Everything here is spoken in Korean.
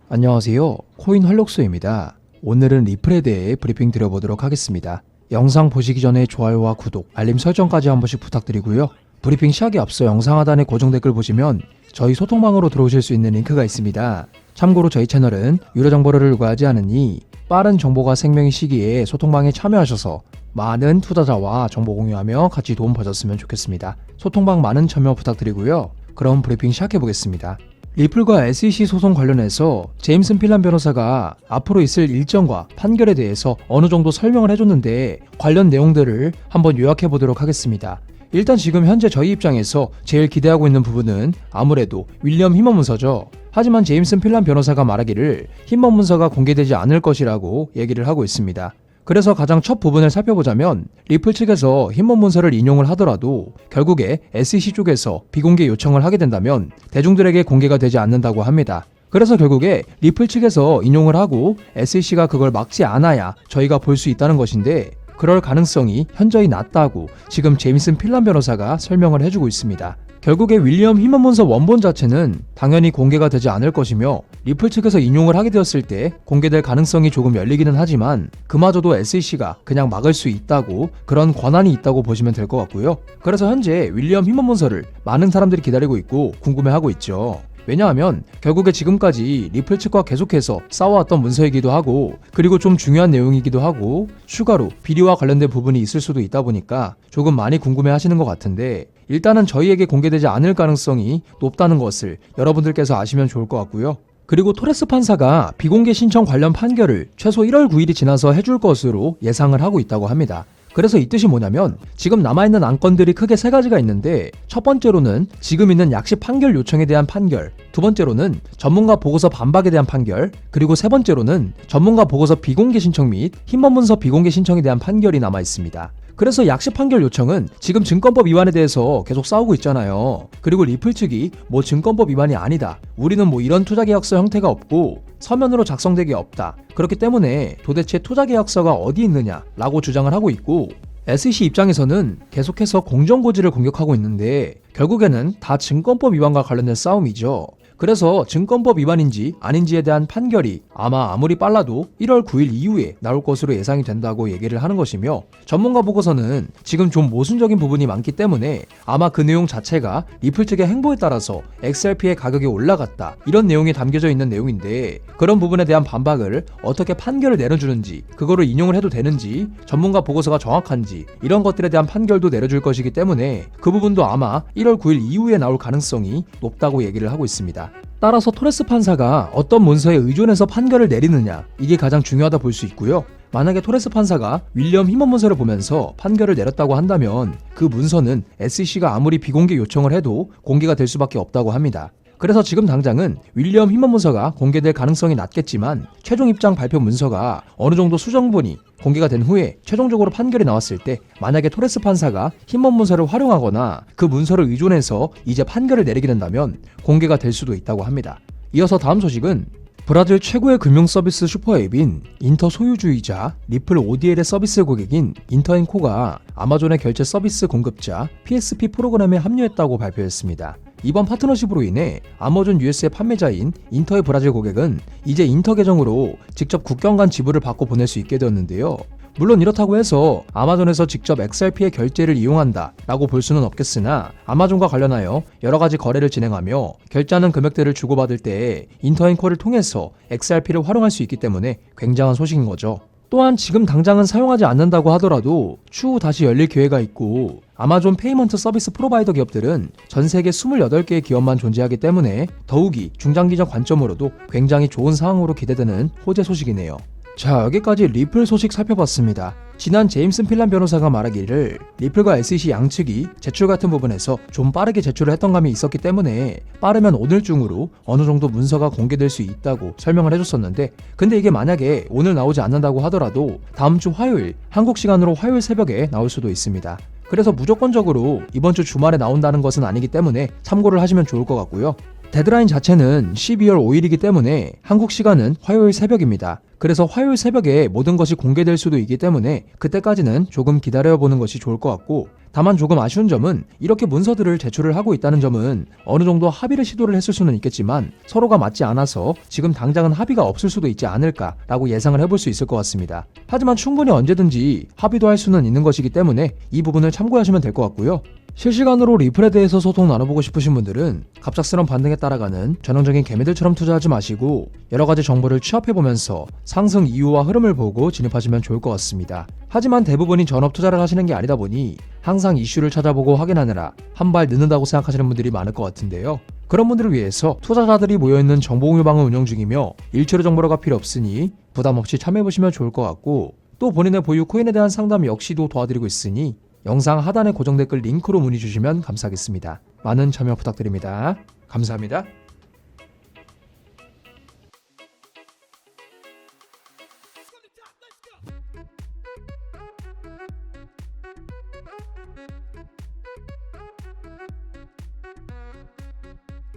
안녕하세요. 코인 활록소입니다. 오늘은 리플에 대해 브리핑 드려보도록 하겠습니다. 영상 보시기 전에 좋아요와 구독, 알림 설정까지 한 번씩 부탁드리고요. 브리핑 시작에 앞서 영상 하단에 고정 댓글 보시면 저희 소통방으로 들어오실 수 있는 링크가 있습니다. 참고로 저희 채널은 유료 정보를 요구하지 않으니 빠른 정보가 생명의 시기에 소통방에 참여하셔서 많은 투자자와 정보 공유하며 같이 도움 받았으면 좋겠습니다. 소통방 많은 참여 부탁드리고요. 그럼 브리핑 시작해보겠습니다. 리플과 SEC 소송 관련해서 제임슨 필란 변호사가 앞으로 있을 일정과 판결에 대해서 어느 정도 설명을 해줬는데 관련 내용들을 한번 요약해보도록 하겠습니다. 일단 지금 현재 저희 입장에서 제일 기대하고 있는 부분은 아무래도 윌리엄 히먼 문서죠. 하지만 제임슨 필란 변호사가 말하기를 히먼 문서가 공개되지 않을 것이라고 얘기를 하고 있습니다. 그래서 가장 첫 부분을 살펴보자면 리플 측에서 히먼 문서를 인용을 하더라도 결국에 SEC 쪽에서 비공개 요청을 하게 된다면 대중들에게 공개가 되지 않는다고 합니다. 그래서 결국에 리플 측에서 인용을 하고 SEC가 그걸 막지 않아야 저희가 볼 수 있다는 것인데 그럴 가능성이 현저히 낮다고 지금 제임슨 필란 변호사가 설명을 해주고 있습니다. 결국에 윌리엄 히먼 문서 원본 자체는 당연히 공개가 되지 않을 것이며 리플 측에서 인용을 하게 되었을 때 공개될 가능성이 조금 열리기는 하지만 그마저도 SEC가 그냥 막을 수 있다고 그런 권한이 있다고 보시면 될 것 같고요. 그래서 현재 윌리엄 히먼 문서를 많은 사람들이 기다리고 있고 궁금해하고 있죠. 왜냐하면 결국에 지금까지 리플 측과 계속해서 싸워왔던 문서이기도 하고 그리고 좀 중요한 내용이기도 하고 추가로 비리와 관련된 부분이 있을 수도 있다 보니까 조금 많이 궁금해 하시는 것 같은데 일단은 저희에게 공개되지 않을 가능성이 높다는 것을 여러분들께서 아시면 좋을 것 같고요. 그리고 토레스 판사가 비공개 신청 관련 판결을 최소 1월 9일이 지나서 해줄 것으로 예상을 하고 있다고 합니다. 그래서 이 뜻이 뭐냐면 지금 남아있는 안건들이 크게 세 가지가 있는데 첫 번째로는 지금 있는 약식 판결 요청에 대한 판결, 두 번째로는 전문가 보고서 반박에 대한 판결, 그리고 세 번째로는 전문가 보고서 비공개 신청 및 히먼 문서 비공개 신청에 대한 판결이 남아 있습니다. 그래서 약식 판결 요청은 지금 증권법 위반에 대해서 계속 싸우고 있잖아요. 그리고 리플 측이 뭐 증권법 위반이 아니다. 우리는 뭐 이런 투자계약서 형태가 없고 서면으로 작성된 게 없다. 그렇기 때문에 도대체 투자계약서가 어디 있느냐 라고 주장을 하고 있고 SEC 입장에서는 계속해서 공정고지를 공격하고 있는데 결국에는 다 증권법 위반과 관련된 싸움이죠. 그래서 증권법 위반인지 아닌지에 대한 판결이 아무리 빨라도 1월 9일 이후에 나올 것으로 예상이 된다고 얘기를 하는 것이며 전문가 보고서는 지금 좀 모순적인 부분이 많기 때문에 아마 그 내용 자체가 리플 측의 행보에 따라서 XRP의 가격이 올라갔다 이런 내용이 담겨져 있는 내용인데 그런 부분에 대한 반박을 어떻게 판결을 내려주는지 그거를 인용을 해도 되는지 전문가 보고서가 정확한지 이런 것들에 대한 판결도 내려줄 것이기 때문에 그 부분도 아마 1월 9일 이후에 나올 가능성이 높다고 얘기를 하고 있습니다. 따라서 토레스 판사가 어떤 문서에 의존해서 판결을 내리느냐 이게 가장 중요하다 볼 수 있고요. 만약에 토레스 판사가 윌리엄 히먼 문서를 보면서 판결을 내렸다고 한다면 그 문서는 SEC가 아무리 비공개 요청을 해도 공개가 될 수밖에 없다고 합니다. 그래서 지금 당장은 윌리엄 히먼 문서가 공개될 가능성이 낮겠지만 최종 입장 발표 문서가 어느 정도 수정본이 공개가 된 후에 최종적으로 판결이 나왔을 때 만약에 토레스 판사가 히먼 문서를 활용하거나 그 문서를 의존해서 이제 판결을 내리게 된다면 공개가 될 수도 있다고 합니다. 이어서 다음 소식은 브라질 최고의 금융 서비스 슈퍼앱인 인터 소유주이자 리플 ODL의 서비스 고객인 인터앤코가 아마존의 결제 서비스 공급자 PSP 프로그램에 합류했다고 발표했습니다. 이번 파트너십으로 인해 아마존 US의 판매자인 인터의 브라질 고객은 이제 인터 계정으로 직접 국경 간 지불을 받고 보낼 수 있게 되었는데요. 물론 이렇다고 해서 아마존에서 직접 XRP의 결제를 이용한다 라고 볼 수는 없겠으나 아마존과 관련하여 여러가지 거래를 진행하며 결제하는 금액들을 주고받을 때 인터앤코를 통해서 XRP를 활용할 수 있기 때문에 굉장한 소식인 거죠. 또한 지금 당장은 사용하지 않는다고 하더라도 추후 다시 열릴 기회가 있고 아마존 페이먼트 서비스 프로바이더 기업들은 전 세계 28개의 기업만 존재하기 때문에 더욱이 중장기적 관점으로도 굉장히 좋은 상황으로 기대되는 호재 소식이네요. 자, 여기까지 리플 소식 살펴봤습니다. 지난 제임슨 필란 변호사가 말하기를 리플과 SEC 양측이 제출 같은 부분에서 좀 빠르게 제출을 했던 감이 있었기 때문에 빠르면 오늘 중으로 어느 정도 문서가 공개될 수 있다고 설명을 해줬었는데 근데 이게 만약에 오늘 나오지 않는다고 하더라도 다음 주 화요일 한국 시간으로 화요일 새벽에 나올 수도 있습니다. 그래서 무조건적으로 이번 주 주말에 나온다는 것은 아니기 때문에 참고를 하시면 좋을 것 같고요. 데드라인 자체는 12월 5일이기 때문에 한국 시간은 화요일 새벽입니다. 그래서 화요일 새벽에 모든 것이 공개될 수도 있기 때문에 그때까지는 조금 기다려보는 것이 좋을 것 같고, 다만 조금 아쉬운 점은 이렇게 문서들을 제출을 하고 있다는 점은 어느 정도 합의를 시도를 했을 수는 있겠지만 서로가 맞지 않아서 지금 당장은 합의가 없을 수도 있지 않을까라고 예상을 해볼 수 있을 것 같습니다. 하지만 충분히 언제든지 합의도 할 수는 있는 것이기 때문에 이 부분을 참고하시면 될 것 같고요. 실시간으로 리플에 대해서 소통 나눠보고 싶으신 분들은 갑작스런 반등에 따라가는 전형적인 개미들처럼 투자하지 마시고 여러가지 정보를 취합해보면서 상승 이유와 흐름을 보고 진입하시면 좋을 것 같습니다. 하지만 대부분이 전업 투자를 하시는 게 아니다 보니 항상 이슈를 찾아보고 확인하느라 한 발 늦는다고 생각하시는 분들이 많을 것 같은데요. 그런 분들을 위해서 투자자들이 모여있는 정보공유방을 운영 중이며 일처리 정보가 필요 없으니 부담없이 참여해보시면 좋을 것 같고, 또 본인의 보유 코인에 대한 상담 역시도 도와드리고 있으니 영상 하단의 고정 댓글 링크로 문의 주시면 감사하겠습니다. 많은 참여 부탁드립니다. 감사합니다.